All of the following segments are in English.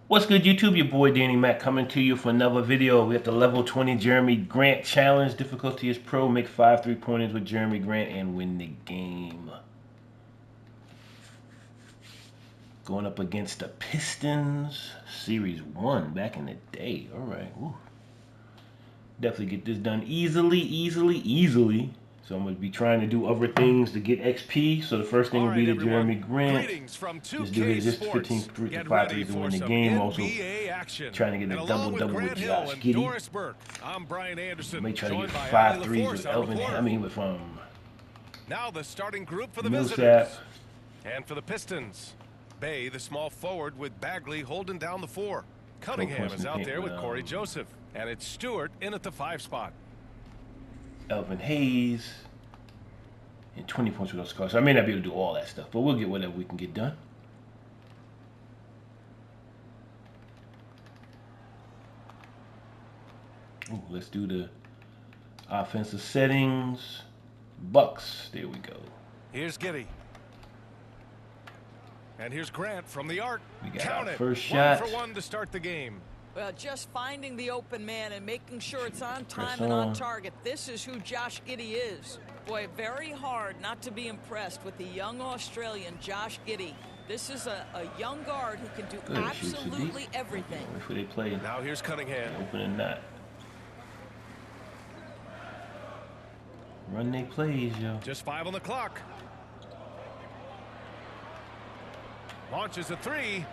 What's good, YouTube? Your boy Danny Mac coming to you for another video. We have the level 20 Jeremy Grant challenge. Difficulty is pro. Make 5 3-pointers with Jeremy Grant and win the game. Going up against the Pistons. Series 1 back in the day. Alright. Definitely get this done easily. So I'm going to be trying to do other things to get XP. So the first thing will be the Jeremy Grant. Just do his 15 5 3s to win the game. Also trying to get a double with Josh Giddey. I'm Brian Anderson. May try to get 5 3s with Elvin. I mean with now the starting group for the Millsap. visitors. And for the Pistons, Bay, the small forward, with Bagley holding down the 4. Cunningham is out there with Corey Joseph. And it's Stewart in at the 5 spot. Elvin Hayes, and 20 points with those scores. So I may not be able to do all that stuff, but we'll get whatever we can get done. Ooh, let's do the offensive settings. Bucks. There we go. Here's Giddey. And here's Grant from the arc. We got Count our it. first shot. 1 for 1 to start the game. Well, just finding the open man and making sure it's on time and on target. This is who Josh Giddey is. Boy, very hard not to be impressed with the young Australian Josh Giddey. This is a young guard who can do absolutely everything. If they play now here's Cunningham. Open and not. Run they plays, yo. Just 5 on the clock. Launches a 3.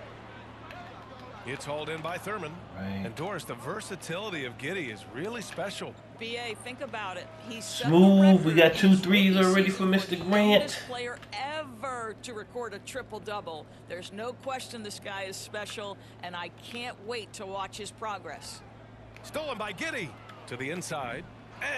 It's hauled in by Thurman. Right. And Doris, the versatility of Giddey is really special. BA, think about it. He's smooth. We got 2 3s already for Mr. Grant. Player ever to record a triple-double. There's no question this guy is special, and I can't wait to watch his progress. Stolen by Giddey to the inside.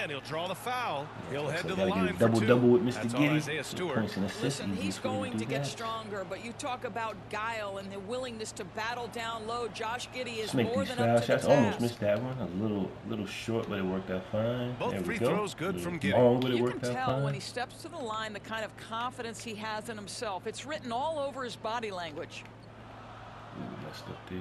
And he'll draw the foul. He'll head to the line for 2. Double with Mr. That's Giddey. Isaiah Stewart. Listen, he's going to get stronger, but you talk about guile and the willingness to battle down low. Josh Giddey is more than up to the task. Almost missed that one. A little short, but it worked out fine. Both free throws good from Giddey. Long, but it you worked can out tell fine. when he steps to the line the kind of confidence he has in himself. It's written all over his body language. Ooh, messed up there.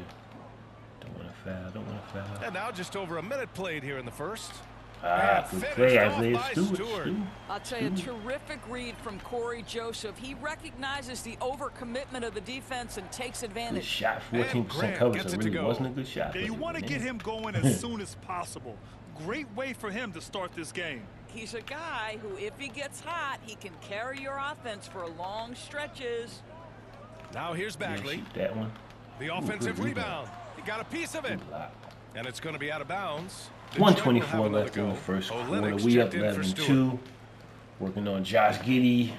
Don't want to foul. And now just over a minute played here in the first. Good play, Isaiah Stewart. I'll tell you, terrific read from Corey Joseph. He recognizes the overcommitment of the defense and takes advantage. Good shot, 14% coverage, so it really wasn't a good shot. Yeah, you want to get him going as soon as possible. Great way for him to start this game. He's a guy who, if he gets hot, he can carry your offense for long stretches. Now here's Bagley. Shoot that one. The offensive rebound. He got a piece of it. And it's going to be out of bounds. 124 left in the first quarter. We up 11-2. Working on Josh Giddey.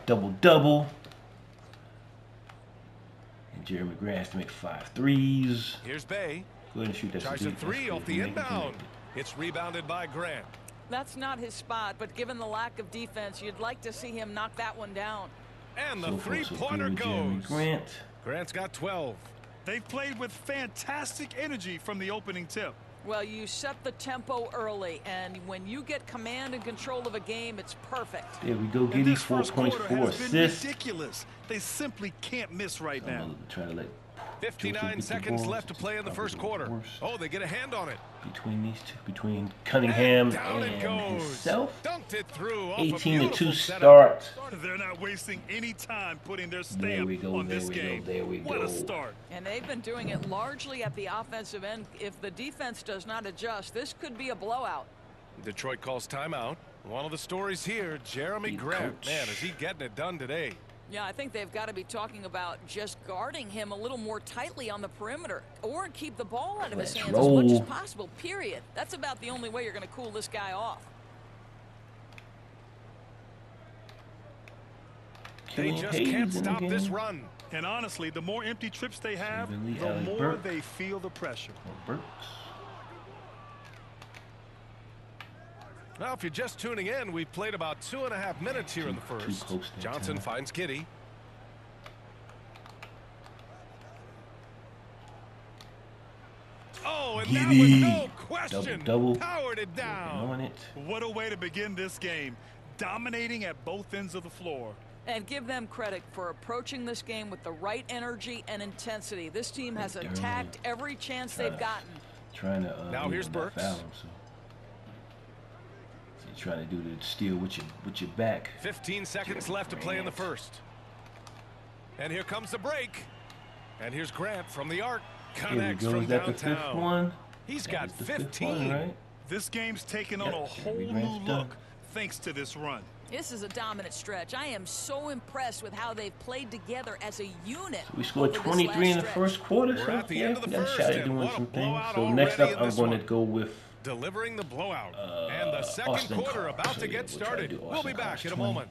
Double. And Jeremy Grant has to make 5 3s. Here's Bay. Go ahead and shoot that. Tries a 3 off the inbound. It's rebounded by Grant. That's not his spot, but given the lack of defense, you'd like to see him knock that one down. And the 3-pointer goes. Grant's got 12. They've played with fantastic energy from the opening tip. Well, you set the tempo early, and when you get command and control of a game, it's perfect. There we go, Giddey, 4 points, 4 assists. Ridiculous. They simply can't miss right now. Try to let 59 seconds left to play in the first quarter. Oh, they get a hand on it. Between these two, between Cunningham and himself. Dunked it through. 18-2 start. They're not wasting any time putting their stamp on this game. There we go. What a start. And they've been doing it largely at the offensive end. If the defense does not adjust, this could be a blowout. Detroit calls timeout. One of the stories here, Jeremy Grant. Man, is he getting it done today? Yeah, I think they've got to be talking about just guarding him a little more tightly on the perimeter or keep the ball out of his hands as much as possible, period. That's about the only way you're going to cool this guy off. They just can't stop this run. And honestly, the more empty trips they have, the more they feel the pressure. Now, if you're just tuning in, we've played about 2.5 minutes here in the first. Johnson finds Giddey. Oh, and that was no question. Double. Powered it down. What a way to begin this game. Dominating at both ends of the floor. And give them credit for approaching this game with the right energy and intensity. This team has attacked every chance they've gotten. Trying to now here's Burks. Foul him, so you're trying to do the steal with your back. 15 seconds left to play in the first. And here comes the break. And here's Grant from the arc. Connects from downtown. The fifth one? He's got 15. One, right? This game's taken on a whole new look thanks to this run. This is a dominant stretch. I am so impressed with how they've played together as a unit. So we scored 23 in the first quarter. We're at the end of the first, and doing some things. So next up, I'm going to go with delivering the blowout. And the second quarter about to get started. We'll be back in a moment.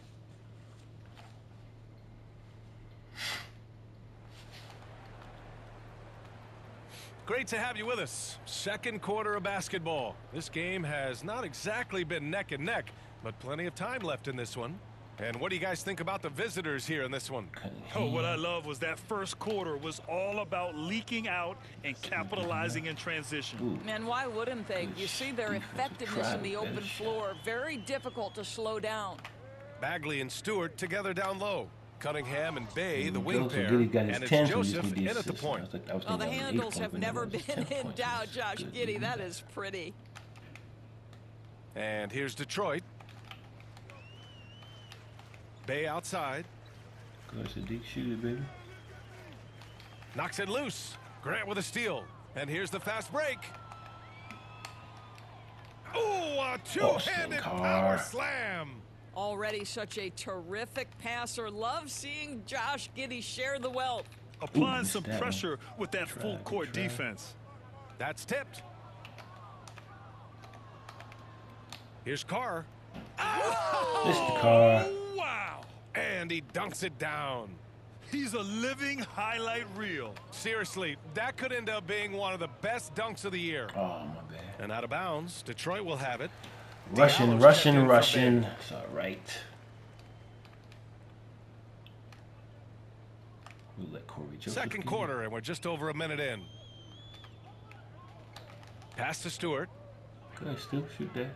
Great to have you with us. Second quarter of basketball. This game has not exactly been neck and neck, but plenty of time left in this one. And what do you guys think about the visitors here in this one? Oh, what I love was that first quarter was all about leaking out and capitalizing in transition. And why wouldn't they? You see their effectiveness in the open floor. Very difficult to slow down. Bagley and Stewart together down low. Cunningham and Bay, the wing pair, and it's Joseph in at the point. Well, the handles have never been in doubt, Josh Giddey. That is pretty. And here's Detroit. Bay outside. That's a deep shooter, baby. Knocks it loose. Grant with a steal. And here's the fast break. Oh, a two-handed power slam. Already such a terrific passer. Love seeing Josh Giddey share the wealth. Applying some pressure with that full court defense. That's tipped. Here's Carr. Oh! Mr. Carr. Wow. And he dunks it down. He's a living highlight reel. Seriously, that could end up being one of the best dunks of the year. Oh, my bad. And out of bounds, Detroit will have it. Russian. It's all right. We'll let Corey Joseph. Second quarter, and we're just over a minute in. Pass to Stewart. Good, still shoot that.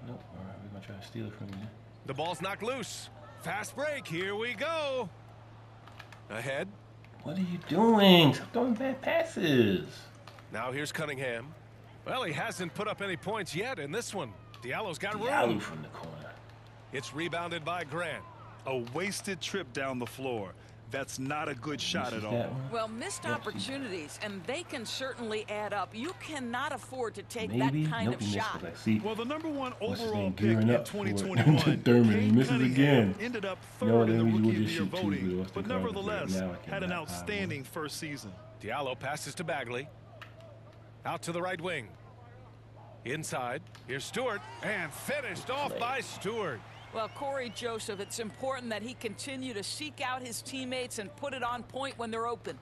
Nope. All right, we're gonna try to steal it from you. The ball's knocked loose. Fast break. Here we go. Ahead. What are you doing? Stop throwing bad passes. Now here's Cunningham. Well, he hasn't put up any points yet in this one. Diallo's got room. Diallo from the corner. It's rebounded by Grant. A wasted trip down the floor. That's not a good shot at all. Well, missed opportunities, and they can certainly add up. You cannot afford to take that kind of shot. Well, the #1 overall pick in 2021, Thurman misses again. Ended up third in the Rookie of the Year voting, but nevertheless had an outstanding first season. Diallo passes to Bagley. Out to the right wing. Inside, here's Stewart, and finished off by Stewart. Well, Corey Joseph, it's important that he continue to seek out his teammates and put it on point when they're open.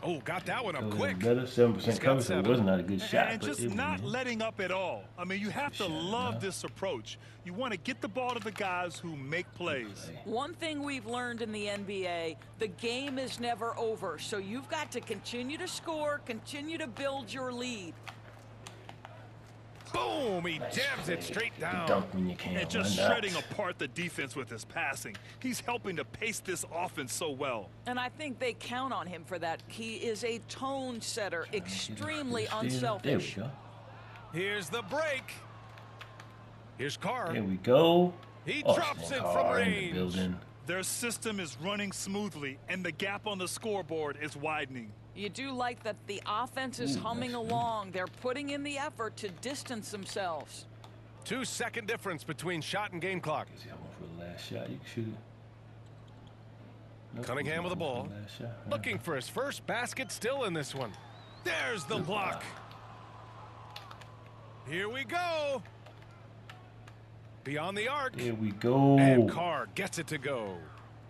Oh, got that one up quick. Better 7% coverage, so it was not a good shot. And just not letting up at all. I mean, you have to love this approach. You want to get the ball to the guys who make plays. One thing we've learned in the NBA, the game is never over. So you've got to continue to score, continue to build your lead. Boom! He jams it straight down. Dunk when you can. And just shredding apart the defense with his passing. He's helping to pace this offense so well. And I think they count on him for that. He is a tone setter, extremely unselfish. There we go. Here's the break. Here's Carr. There we go. He drops it from range. Their system is running smoothly, and the gap on the scoreboard is widening. You do like that the offense is humming along. They're putting in the effort to distance themselves. 2-second difference between shot and game clock. For the last shot, you can shoot it. Nope, Cunningham with the ball. Looking for his first basket still in this one. There's the block. Here we go. Beyond the arc. Here we go. And Carr gets it to go.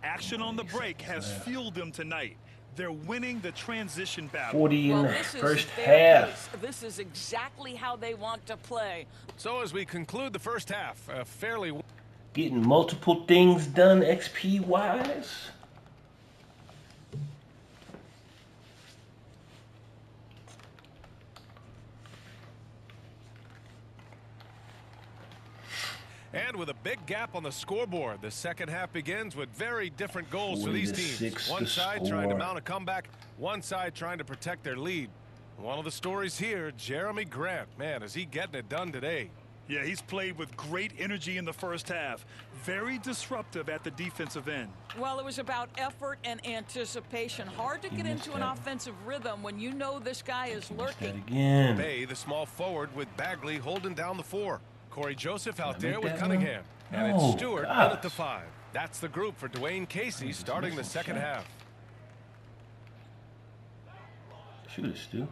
Action on the break has fueled them tonight. They're winning the transition battle. 40 in the first half. This is exactly how they want to play. So as we conclude the first half, fairly... Getting multiple things done XP-wise. And with a big gap on the scoreboard, the second half begins with very different goals for these teams. 46 One to side score. trying to mount a comeback, one side trying to protect their lead. One of the stories here, Jerami Grant. Man, is he getting it done today? Yeah, he's played with great energy in the first half. Very disruptive at the defensive end. Well, it was about effort and anticipation. Hard to get into an offensive rhythm when you know this guy is lurking. Again. Bay, the small forward, with Bagley holding down the 4. Corey Joseph out there with that Cunningham. one? And it's Oh, Stewart in gosh. at the 5. That's the group for Dwayne Casey starting the second half. Shoot it, Stu.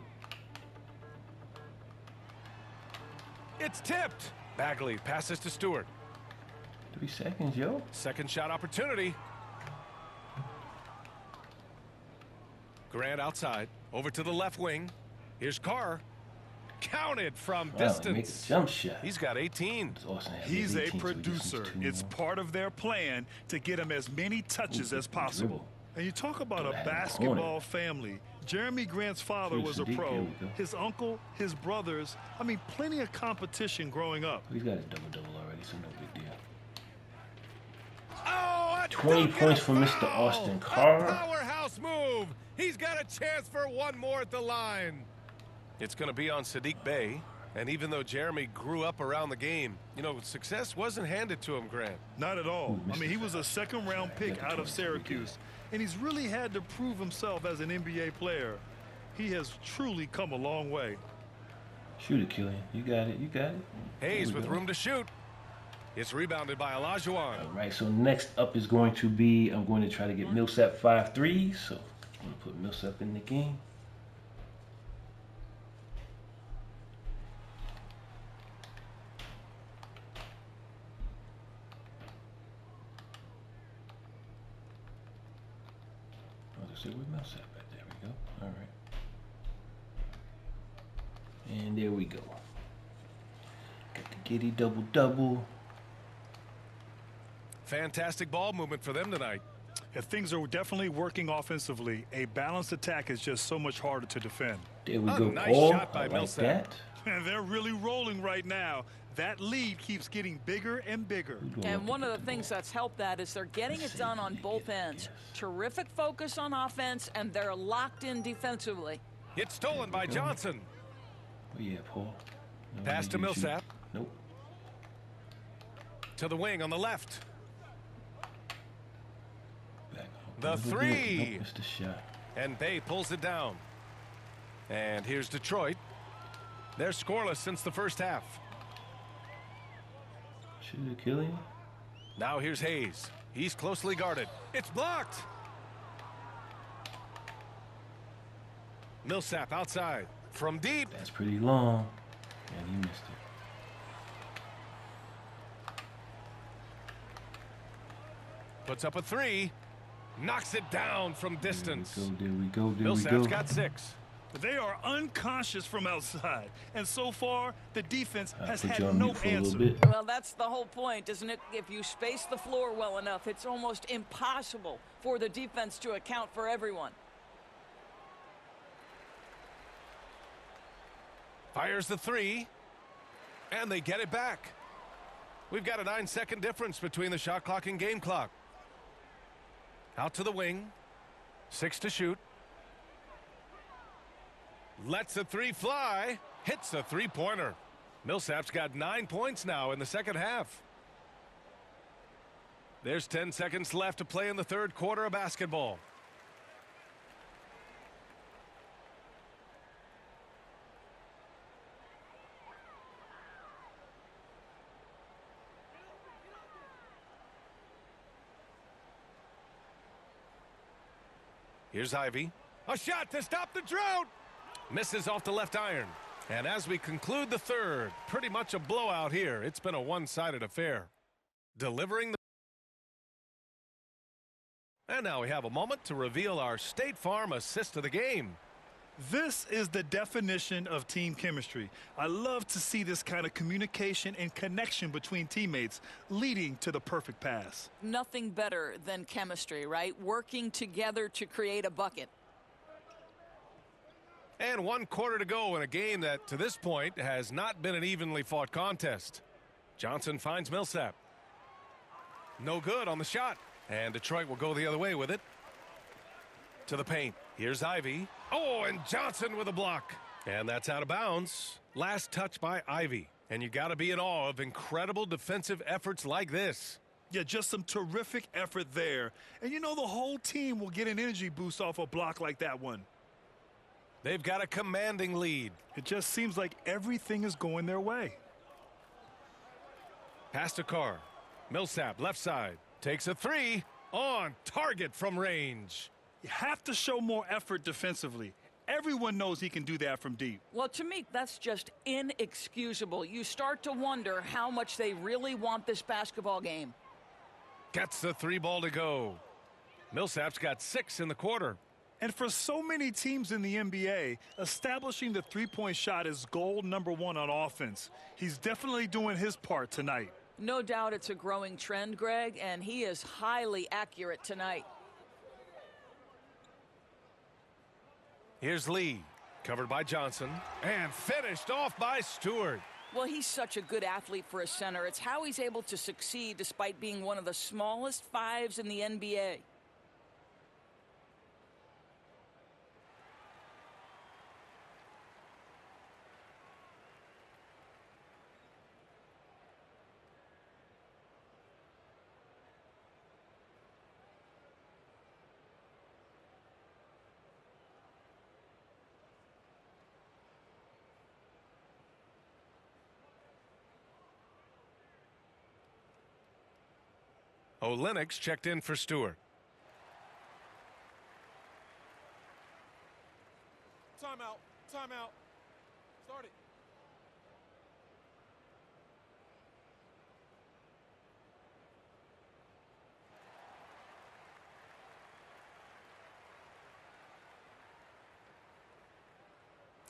It's tipped. Bagley passes to Stewart. 3 seconds, yo. Second shot opportunity. Grant outside. Over to the left wing. Here's Carr. Counted from distance. Make a jump shot. He's got 18. He's a producer. It's part of their plan to get him as many touches as possible. And you talk about a basketball family. Jerami Grant's father was a pro. His uncle, his brothers. I mean, plenty of competition growing up. He's got his double-double already, so no big deal. Oh, 20 points for Mr. Austin Carr. Powerhouse move. He's got a chance for one more at the line. It's going to be on Sadiq Bey. And even though Jerami grew up around the game, you know, success wasn't handed to him, Grant. Not at all. I mean, he was a second-round pick out of Syracuse. And he's really had to prove himself as an NBA player. He has truly come a long way. Shoot it, Killian. You got it. You got it. Hayes with room to shoot. It's rebounded by Olajuwon. All right, so next up is going to be, I'm going to try to get Millsap 5 threes. So I'm going to put Millsap in the game. With Millsap right there, we go. All right, and there we go. Got the Giddy double. Fantastic ball movement for them tonight. If things are definitely working offensively, a balanced attack is just so much harder to defend. There we go, nice Paul. shot by I like Millsap. that. And they're really rolling right now. That lead keeps getting bigger and bigger. And one of the things that's helped that is they're getting it done on both ends. Terrific focus on offense, and they're locked in defensively. It's stolen by Johnson. Oh yeah, Paul. No, Pass to Millsap. Nope. To the wing on the left. Back. The 3. Nope, missed the shot. And Bay pulls it down. And here's Detroit. They're scoreless since the first half. Shoot it, Killian. Now here's Hayes. He's closely guarded. It's blocked. Millsap outside. From deep. That's pretty long. And he missed it. Puts up a 3. Knocks it down from distance. There we go. Millsap's got 6. They are unconscious from outside. And so far, the defense has Put had you on no mute for a little answer. bit. Well, that's the whole point, isn't it? If you space the floor well enough, it's almost impossible for the defense to account for everyone. Fires the 3. And they get it back. We've got a 9-second difference between the shot clock and game clock. Out to the wing. 6 to shoot. Lets a 3 fly. Hits a 3-pointer. Millsap's got 9 points now in the second half. There's 10 seconds left to play in the third quarter of basketball. Here's Ivy. A shot to stop the drought. Misses off the left iron. And as we conclude the third, pretty much a blowout here. It's been a one-sided affair. Delivering the... And now we have a moment to reveal our State Farm assist of the game. This is the definition of team chemistry. I love to see this kind of communication and connection between teammates leading to the perfect pass. Nothing better than chemistry, right? Working together to create a bucket. And 1 quarter to go in a game that, to this point, has not been an evenly fought contest. Johnson finds Millsap. No good on the shot. And Detroit will go the other way with it. To the paint. Here's Ivy. Oh, and Johnson with a block. And that's out of bounds. Last touch by Ivy. And you got to be in awe of incredible defensive efforts like this. Yeah, just some terrific effort there. And you know the whole team will get an energy boost off a block like that one. They've got a commanding lead. It just seems like everything is going their way. Pass to Carr. Millsap, left side. Takes a three. On target from range. You have to show more effort defensively. Everyone knows he can do that from deep. Well, to me, that's just inexcusable. You start to wonder how much they really want this basketball game. Gets the three ball to go. Millsap's got 6 in the quarter. And for so many teams in the NBA, establishing the three-point shot is goal number 1 on offense. He's definitely doing his part tonight. No doubt it's a growing trend, Greg, and he is highly accurate tonight. Here's Lee, covered by Johnson, and finished off by Stewart. Well, he's such a good athlete for a center. It's how he's able to succeed despite being one of the smallest fives in the NBA. Lennox checked in for Stewart. Timeout. Timeout. Start it.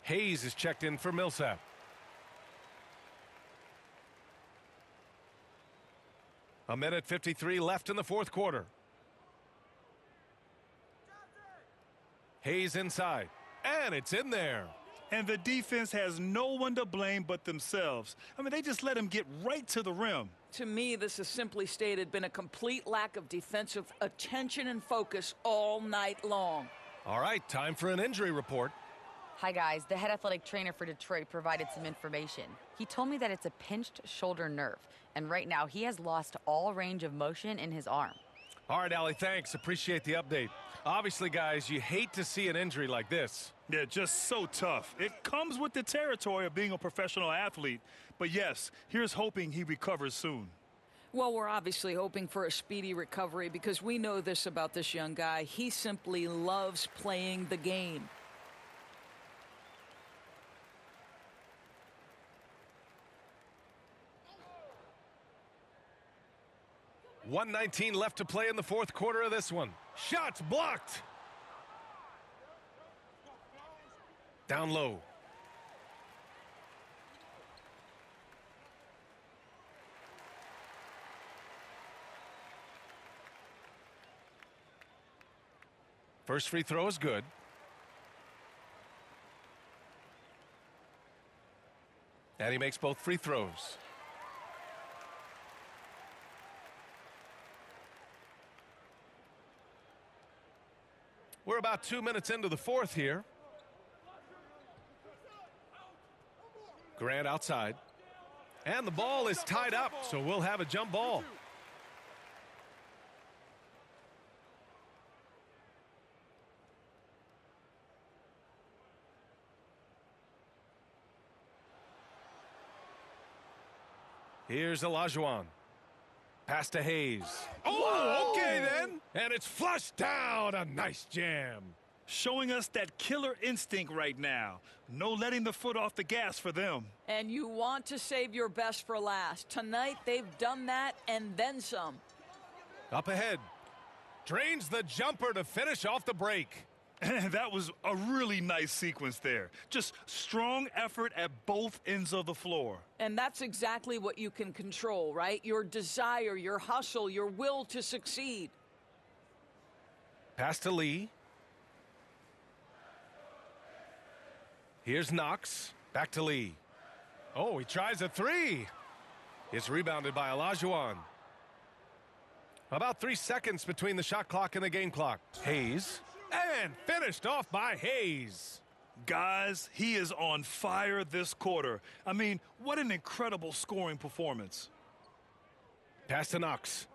Hayes is checked in for Millsap. A minute 53 left in the fourth quarter. Hayes inside, and it's in there. And the defense has no one to blame but themselves. I mean, they just let him get right to the rim. To me, this has simply stated been a complete lack of defensive attention and focus all night long. All right, time for an injury report. Hi, guys. The head athletic trainer for Detroit provided some information. He told me that it's a pinched shoulder nerve, and right now he has lost all range of motion in his arm. All right, Allie, thanks. Appreciate the update. Obviously, guys, you hate to see an injury like this. Yeah, just so tough. It comes with the territory of being a professional athlete. But yes, here's hoping he recovers soon. Well, we're obviously hoping for a speedy recovery because we know this about this young guy. He simply loves playing the game. .119 left to play in the fourth quarter of this one. Shots blocked. Down low. First free throw is good. And he makes both free throws. We're about 2 minutes into the fourth here. Grant outside. And the ball is tied up, so we'll have a jump ball. Here's Olajuwon. Pass to Hayes. Oh, okay then. And it's flushed down. A nice jam. Showing us that killer instinct right now. No letting the foot off the gas for them. And you want to save your best for last. Tonight, they've done that and then some. Up ahead. Drains the jumper to finish off the break. And that was a really nice sequence there. Just strong effort at both ends of the floor. And that's exactly what you can control, right? Your desire, your hustle, your will to succeed. Pass to Lee. Here's Knox. Back to Lee. Oh, he tries a three. It's rebounded by Olajuwon. About 3 seconds between the shot clock and the game clock. Hayes. And finished off by Hayes. Guys, he is on fire this quarter. I mean, what an incredible scoring performance. Pass to Knox.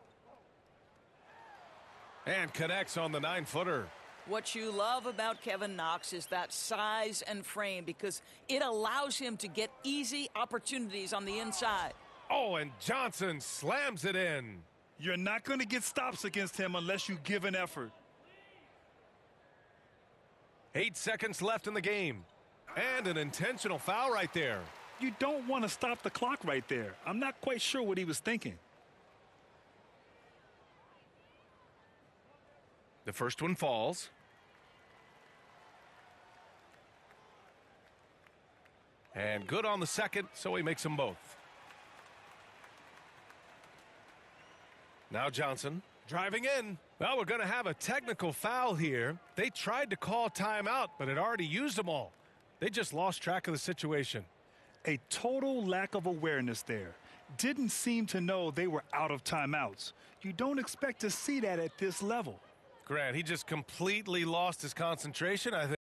And connects on the 9-footer. What you love about Kevin Knox is that size and frame because it allows him to get easy opportunities on the inside. Oh, and Johnson slams it in. You're not going to get stops against him unless you give an effort. 8 seconds left in the game. And an intentional foul right there. You don't want to stop the clock right there. I'm not quite sure what he was thinking. The first one falls. And good on the second, so he makes them both. Now Johnson driving in. Well, we're going to have a technical foul here. They tried to call timeout, but had already used them all. They just lost track of the situation. A total lack of awareness there. Didn't seem to know they were out of timeouts. You don't expect to see that at this level. Grant, he just completely lost his concentration, I think.